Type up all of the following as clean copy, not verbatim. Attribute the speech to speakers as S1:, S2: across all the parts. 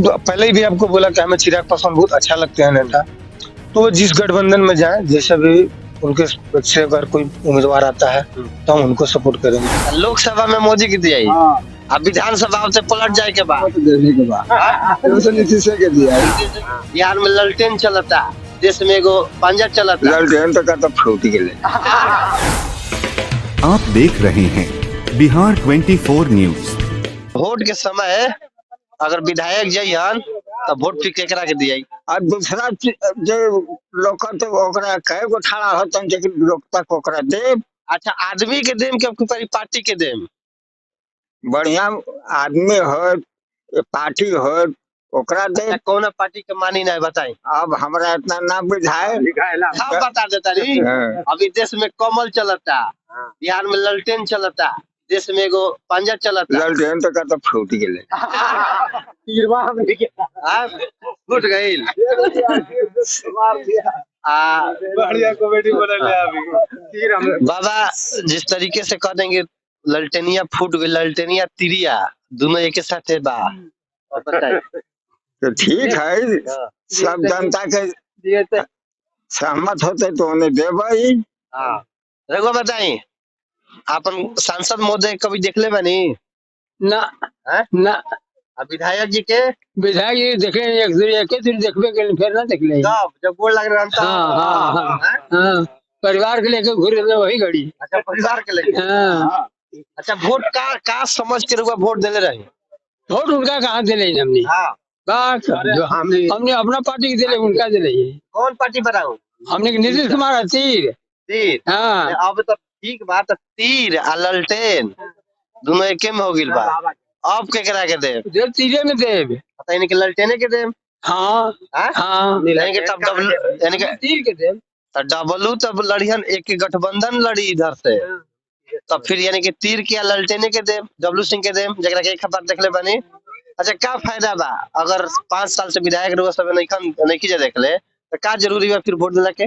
S1: पहले भी आपको बोला कि हमें चिराग पासवान बहुत अच्छा लगते हैं नेता। तो वो जिस गठबंधन में जाए, जैसे भी उनके से अगर कोई उम्मीदवार आता है तो हम उनको सपोर्ट करेंगे। लोकसभा में मोदी की दिया, अब विधानसभा से पलट जाए के बाद नीतीश के दिया। बिहार में ललटेन चलता, देश में एगो पंजा चलता, ललटेन तो फ्रूटी के लिए।
S2: आप देख रहे हैं बिहार 24 न्यूज।
S1: वोट के समय अगर विधायक जइहन तो वोट फिर केकरा के दिया। और दूसरा जो लोग तो ओकरा कई गो ठाड़ा होतन, लेकिन लोग तक ओकरा देव। अच्छा, आदमी के देम के पार्टी के देम? बढ़िया आदमी हो, पार्टी हो, ओकरा दे। कौन पार्टी के मानी नहीं बताई? अब हमरा इतना ना बुझाए, हाँ बता देता री। अभी देश में कमल चलता, बिहार में ललटेन चलता, देश में एगो पंजा चलता, ललटेन तो फूट गेले। फूट गईल।
S3: बढ़िया कॉमेडी बनले अभी।
S1: बाबा जिस तरीके से कह देंगे ललटेनिया फूट गई, ललटेनिया तिरिया दोनों एक साथ है बा। तो ठीक है, सब जनता के सहमत होते तो उन्हें दे भाई। रघु बताई, अपन सांसद महोदय कभी देख ले बनी?
S4: ना ना।
S1: विधायक जी के?
S4: विधायक जी देखे एक दिन देखबे के फिर ना देख ले।
S1: जब गोड़ लग रहा।
S4: हाँ, परिवार के लेके घूर रहे वही घड़ी।
S1: अच्छा, परिवार के लेके।
S4: हाँ।
S1: अच्छा, वोट का समझ के रुआ वोट देले रहे?
S4: वोट उनका कहाँ दिले हमने? बस जो हमने अपना पार्टी के दिले, उनका दिले।
S1: कौन पार्टी बनाऊ? हमने
S4: नीतीश कुमार तीर। हाँ,
S1: अब तो ठीक बात, तीर आ ललटेन दोनों एके में हो गिल बा। अब केकरा के देव?
S4: तीरे में देव।
S1: पता नहीं कि ललटेने के देव।
S4: हाँ हाँ,
S1: तब डबल यानी कि
S4: तीर के देव।
S1: डबलू तब लड़ियन, एक गठबंधन लड़ी इधर से, तब फिर यानी कि तीर के ललटेने के देव, डब्लू सिंह के देव, जगह के एक खबर देख ले बनी। अच्छा, क्या फायदा बा अगर 5 साल से विधायक रहो सब नहीं देख ले तो क्या जरूरी बा फिर वोट देला के?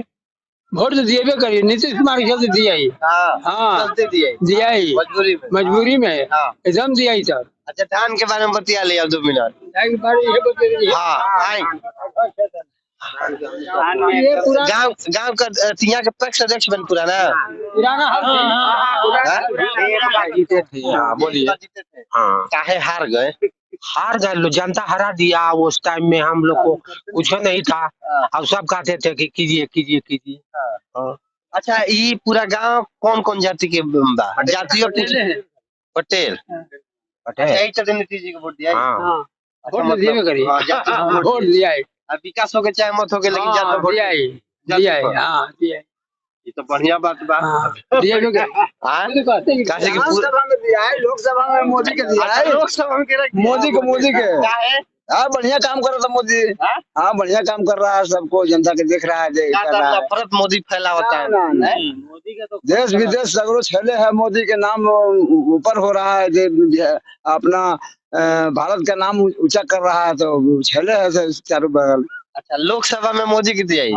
S4: वोट तो दिए करिए, नीतीश कुमार के चलते दिया ही।
S1: हाँ,
S4: दिया ही मजबूरी में एकदम दिया ही सर।
S1: अच्छा, धान के बारे में बतिया लिया 2 मिनट। गाँव का तिया के पक्ष अध्यक्ष बन पुराना
S3: जीते थे। बोलिए।
S1: काहे हार गए?
S3: हार गए लोग, जनता हरा दिया। उस टाइम में हम लोग को कुछ नहीं था, अब सब कहते थे कि कीजिए कीजिए कीजिए।
S1: अच्छा, ये पूरा गांव कौन कौन जाति के बा? जातियों पटेल। पटेल नीतीश जी को वोट दिया।
S4: वोट दिए करिए, वोट दिया है।
S1: विकास हो गए चाहे मत हो गए, लेकिन ज्यादा वोट
S4: दिया है। हाँ, दिया है।
S1: ये तो बढ़िया बात बा।
S4: दिया लोग
S1: काहे कि लोकसभा में दिया है, लोकसभा में मोदी के दिया है। लोकसभा में मोदी के हाँ, बढ़िया काम कर रहा था मोदी। हाँ, बढ़िया काम कर रहा है, सबको जनता के देख रहा है। नफरत मोदी फैला होता है। मोदी का तो देश विदेश सगरों छेले है, मोदी के नाम ऊपर हो रहा है, अपना भारत का नाम ऊंचा कर रहा है, तो छेले है चारों बगल। अच्छा, लोकसभा में मोदी की दिया है,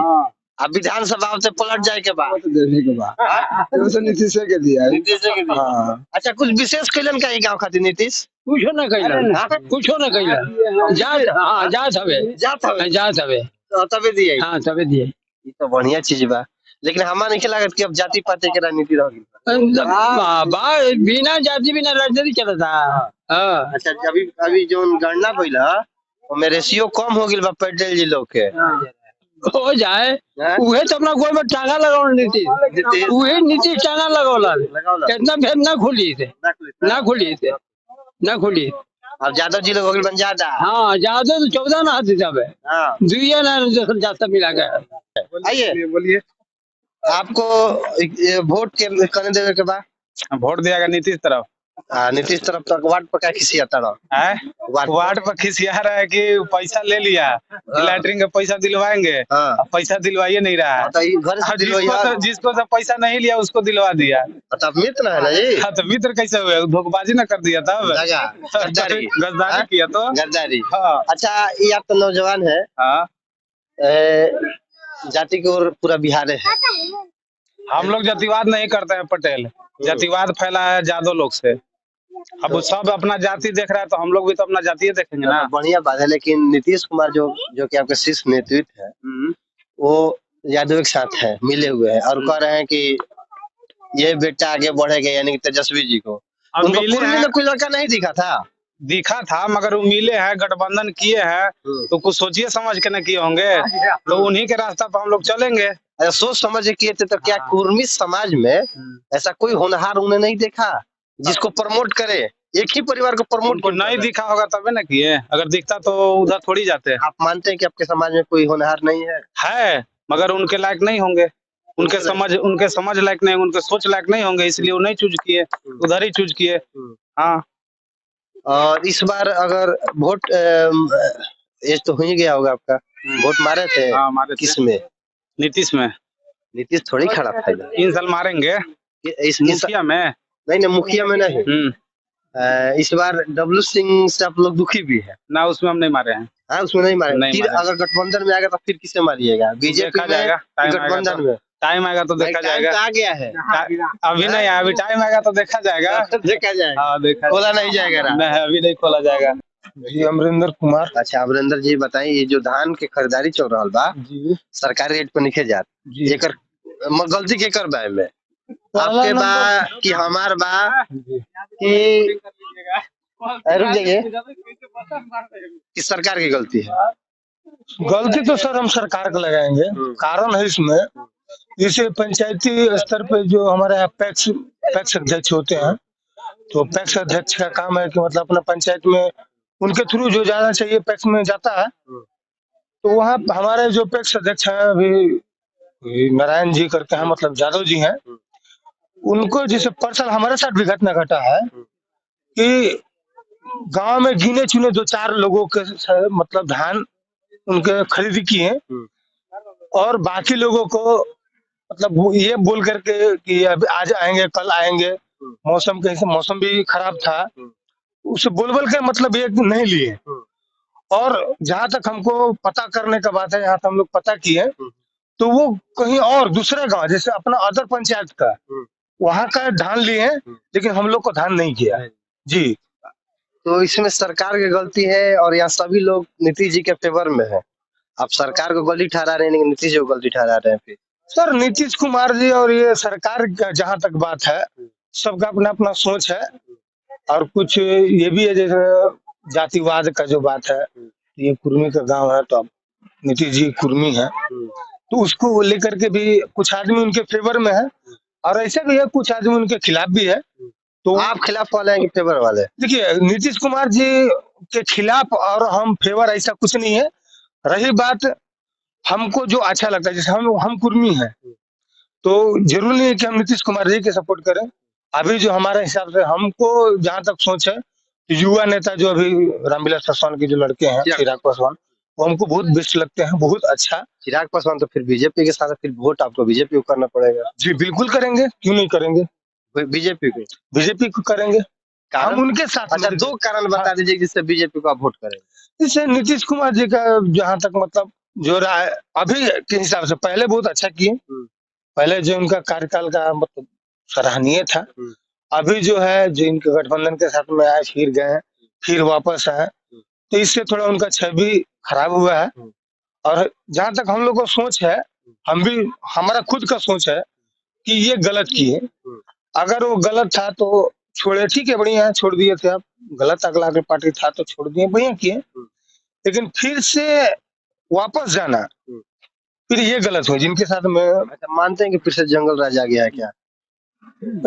S1: अब विधानसभा से पलट जाए के बाद देने के बाद नीतीश के दिया। अच्छा, कुछ विशेष कैलन का गाँव खातिर नीतीश?
S4: कुछ न कैलन जात हवे
S1: तबे दिए।
S4: हाँ, तबे दिए।
S1: ये तो बढ़िया चीज बा, लेकिन हमारा नहीं लागत कि अब जाति पाति के राजनीति रह गई।
S4: बिना जाति बिना राजनीति चलता।
S1: अच्छा, अभी जो गणना भइल है, रेशियो कम हो गई बा पटेल जी लोग के।
S4: हो जाए उहे तो अपना गोल में टांगा लगाओ नीतीश, उहे नीतीश टांगा लगाओला कितना भेद ना खुली।
S1: अब यादव जी लोग बन ज्यादा।
S4: हाँ, ज्यादा तो 14 ना हाथी जावे। दुइया ना जाता मिला गया।
S1: आइए, बोलिए। आपको वोट के करने देवे के बाद
S3: वोट दिया नीतीश तरफ।
S1: नीतीश तरफ तक वार्ड पर क्या खिसियाता रहा?
S3: वार्ड पर खिसिया रहा है कि पैसा ले लिया, लैटरिन का पैसा दिलवाएंगे, पैसा दिलवाइए नहीं रहा है। जिसको सब पैसा नहीं लिया उसको दिलवा दिया।
S1: तब मित्र है ना जी?
S3: हाँ, तो मित्र कैसे हुए? धोखेबाजी न कर दिया था, गद्दारी किया तो
S1: गद्दारी। अच्छा, ये आप तो नौजवान है, जाति की ओर पूरा बिहार है।
S3: हम लोग जातिवाद नहीं करते हैं पटेल, जातिवाद फैला है यादव लोग से। अब वो सब अपना जाति देख रहा है तो हम लोग भी तो अपना जाति देखेंगे ना।
S5: बढ़िया बात है, लेकिन नीतीश कुमार जो कि आपके शीर्ष नेतृत्व है, वो यादव के साथ है, मिले हुए हैं और कह रहे हैं कि ये बेटा आगे बढ़ेगा, यानी कि तेजस्वी जी को। उनको पूर्वी में कोई लड़का नहीं दिखा था,
S3: मगर वो मिले हैं, गठबंधन किए हैं, तो कुछ सोचिए समझ के न किए होंगे, तो उन्हीं के रास्ता पर हम लोग चलेंगे।
S5: अरे सोच समझ के किए थे तो क्या कुर्मी समाज में ऐसा कोई होनहार उन्हें नहीं देखा जिसको प्रमोट करे? एक ही परिवार को प्रमोट
S3: को नहीं दिखा होगा तबे ना किए, अगर दिखता तो उधर थोड़ी जाते।
S5: आप मानते हैं कि आपके समाज में कोई होनहार नहीं है?
S3: मगर उनके लायक नहीं होंगे, उनके समझ लायक नहीं, उनके सोच लायक नहीं होंगे, इसलिए वो नहीं चूज किए, उधर ही चूज किए। हाँ,
S5: और इस बार अगर वोट एज तो हो ही गया होगा आपका, वोट मारे थे?
S3: हाँ, मारे।
S5: किसमें?
S3: नीतीश में।
S5: नीतीश थोड़ी खड़ा था,
S3: 3 साल मारेंगे
S5: इस
S3: मुखिया में।
S5: नहीं, मुखिया में नहीं। इस बार डब्लू सिंह से आप लोग दुखी भी है
S3: ना? उसमें हम नहीं मारे हैं।
S5: हाँ, उसमें नहीं मारे। फिर अगर गठबंधन में आएगा तो फिर किसे मारिएगा? बीजेपी में, गठबंधन में?
S3: टाइम आएगा तो देखा जाएगा।
S5: आ गया है
S3: अभी नहीं आया, अभी टाइम आएगा तो देखा जाएगा।
S5: देखा जाएगा।
S3: हाँ, देखा
S5: खोला नहीं जाएगा।
S3: नहीं, अभी नहीं खोला जाएगा।
S4: जी, अमरिंदर कुमार।
S5: अच्छा, अमरिंदर जी बताइए, ये जो धान के खरीदारी चल रहा बा जी, सरकारी रेट पे नहीं जात, एकर गलती के कर बा में? आपके बा कि हमार बा कि रुक जाइए, कि सरकार की गलती है?
S4: गलती तो सर हम सरकार को लगाएंगे। कारण है इसमें, जैसे पंचायती स्तर पे जो हमारे यहाँ पैक्स अध्यक्ष होते हैं, तो पैक्स अध्यक्ष का काम है कि मतलब अपना पंचायत में उनके थ्रू जो जाना चाहिए पैक्स में जाता है। तो वहाँ हमारे जो पैक्स अध्यक्ष है अभी नारायण जी करके हैं, मतलब यादव जी हैं, उनको जैसे पर्सनल हमारे साथ भी घटना घटा है कि गांव में गिने चुने 2-4 लोगों के मतलब धान उनके खरीदी किए, और बाकी लोगों को मतलब ये बोल करके कि अभी आज आएंगे, कल आएंगे, मौसम भी खराब था, उसे बोल के मतलब ये नहीं लिए। और जहां तक हमको पता करने का बात है, यहाँ तक हम लोग पता किए, तो वो कहीं और दूसरे गांव, जैसे अपना अदर पंचायत का, वहां का धान लिए, लेकिन हम लोग को धान नहीं किया जी।
S5: तो इसमें सरकार की गलती है और यहाँ सभी लोग नीतीश जी के फेवर में है। आप सरकार को गलती ठहरा रहे हैं, लेकिन नीतीश जी को गलती ठहरा रहे हैं। फिर
S4: सर नीतीश कुमार जी और ये सरकार का जहाँ तक बात है, सबका अपना अपना सोच है, और कुछ ये भी है जैसे जातिवाद का जो बात है, ये कुर्मी का गांव है, तो अब नीतीश जी कुर्मी है, तो उसको लेकर के भी कुछ आदमी उनके फेवर में है, और ऐसे भी है कुछ आदमी उनके खिलाफ भी है। तो
S5: आप खिलाफ वाले हैं कि फेवर वाले?
S4: देखिए, नीतीश कुमार जी के खिलाफ और हम फेवर ऐसा कुछ नहीं है। रही बात हमको जो अच्छा लगता है, जैसे हम कुर्मी हैं, तो जरूरी नहीं है कि हम नीतीश कुमार जी के सपोर्ट करें। अभी जो हमारे हिसाब से हमको जहाँ तक सोच है, युवा नेता जो अभी रामविलास पासवान के जो लड़के हैं, चिराग पासवान, वो हमको बहुत बेस्ट लगते हैं, बहुत अच्छा।
S5: चिराग पासवान तो फिर बीजेपी के साथ, फिर वोट आपको बीजेपी को करना पड़ेगा।
S4: जी बिल्कुल करेंगे, क्यों नहीं करेंगे, बीजेपी को करेंगे, हम उनके साथ।
S5: अच्छा, 2 कारण बता दीजिए जिससे बीजेपी को आप वोट करेंगे।
S4: इससे नीतीश कुमार जी का जहाँ तक मतलब जो रहा है अभी के हिसाब से, पहले बहुत अच्छा किए, पहले जो उनका कार्यकाल का मतलब सराहनीय था। अभी जो है, जो इनके गठबंधन के साथ में आए, फिर गए, फिर वापस आए, तो इससे थोड़ा उनका छवि खराब हुआ है। और जहाँ तक हम लोग को सोच है, हमारा खुद का सोच है कि ये गलत किए। अगर वो गलत था तो छोड़े, ठीक है, बढ़िया है, छोड़ दिए थे आप। गलत अगला पार्टी था तो छोड़ दिए, बढ़िया किए, लेकिन फिर से वापस जाना, फिर ये गलत हुआ जिनके साथ में।
S5: अच्छा, मानते हैं कि फिर से जंगल राज आ गया है क्या?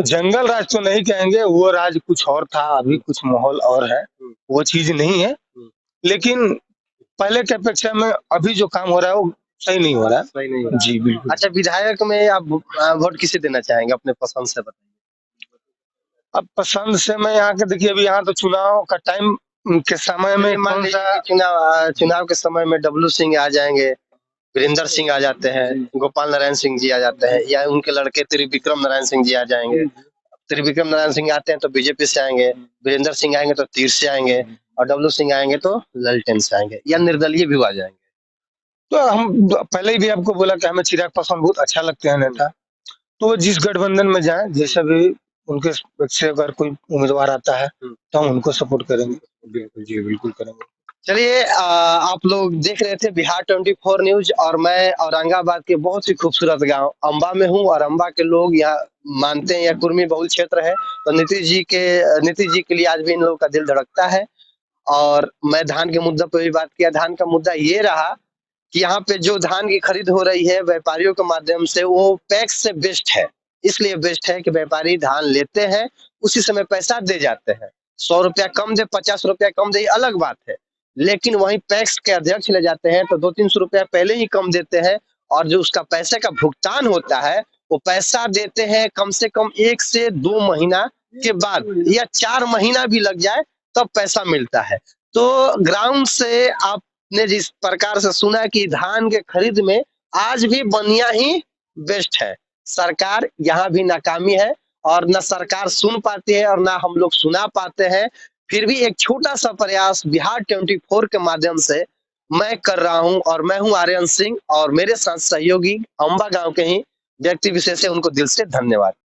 S4: जंगल राज तो नहीं कहेंगे, वो राज कुछ और था, अभी कुछ माहौल और है, वो चीज नहीं है। लेकिन पहले के अपेक्षा में अभी जो काम हो रहा है वो सही नहीं हो रहा है।
S5: सही नहीं हो रहा।
S4: जी बिल्कुल।
S5: अच्छा, विधायक में आप वोट किसे देना चाहेंगे? अपने पसंद से बताइए।
S4: अब पसंद से मैं यहाँ के, देखिए अभी यहाँ तो चुनाव का टाइम के समय में कौन सा
S5: चुनाव के समय में डब्लू सिंह आ जाएंगे, वीरेंद्र सिंह आ जाते हैं, गोपाल नारायण सिंह जी आ जाते हैं, या उनके लड़के त्रिविक्रम नारायण सिंह जी आ जाएंगे। त्रिविक्रम नारायण सिंह आते हैं तो बीजेपी से आएंगे, वीरेंद्र सिंह आएंगे तो तीर से आएंगे, और डब्लू सिंह आएंगे तो ललटेन से आएंगे, या निर्दलीय भी आ जाएंगे।
S4: तो हम पहले ही भी आपको बोला कि हमें चिराग पासवान बहुत अच्छा लगते हैं नेता, तो जिस गठबंधन में जाए, जैसे भी उनके से अगर कोई उम्मीदवार आता है तो हम उनको सपोर्ट करेंगे।
S3: बिल्कुल जी, बिल्कुल करेंगे।
S5: चलिए, आप लोग देख रहे थे बिहार 24 न्यूज और मैं औरंगाबाद के बहुत ही खूबसूरत गांव अंबा में हूं और अंबा के लोग यहाँ मानते हैं यह कुर्मी बहुल क्षेत्र है, तो नीतीश जी के लिए आज भी इन लोगों का दिल धड़कता है। और मैं धान के मुद्दे पर भी बात किया। धान का मुद्दा ये रहा कि यहाँ पे जो धान की खरीद हो रही है व्यापारियों के माध्यम से, वो पैक्स से बेस्ट है। इसलिए बेस्ट है कि व्यापारी धान लेते हैं, उसी समय पैसा दे जाते हैं। 100 रुपया कम दे, 50 रुपया कम दे, अलग बात है, लेकिन वहीं पैक्स के अध्यक्ष ले जाते हैं तो 200-300 रुपया पहले ही कम देते हैं और जो उसका पैसे का भुगतान होता है वो पैसा देते हैं कम से कम 1 से 2 महीना के बाद, या 4 महीना भी लग जाए तब पैसा मिलता है। तो ग्राउंड से आपने जिस प्रकार से सुना कि धान के खरीद में आज भी बनिया ही बेस्ट है। सरकार यहाँ भी नाकामी है और न सरकार सुन पाती है और ना हम लोग सुना पाते हैं। फिर भी एक छोटा सा प्रयास बिहार 24 के माध्यम से मैं कर रहा हूं और मैं हूं आर्यन सिंह और मेरे साथ सहयोगी अंबा गांव के ही व्यक्ति विशेष है, उनको दिल से धन्यवाद।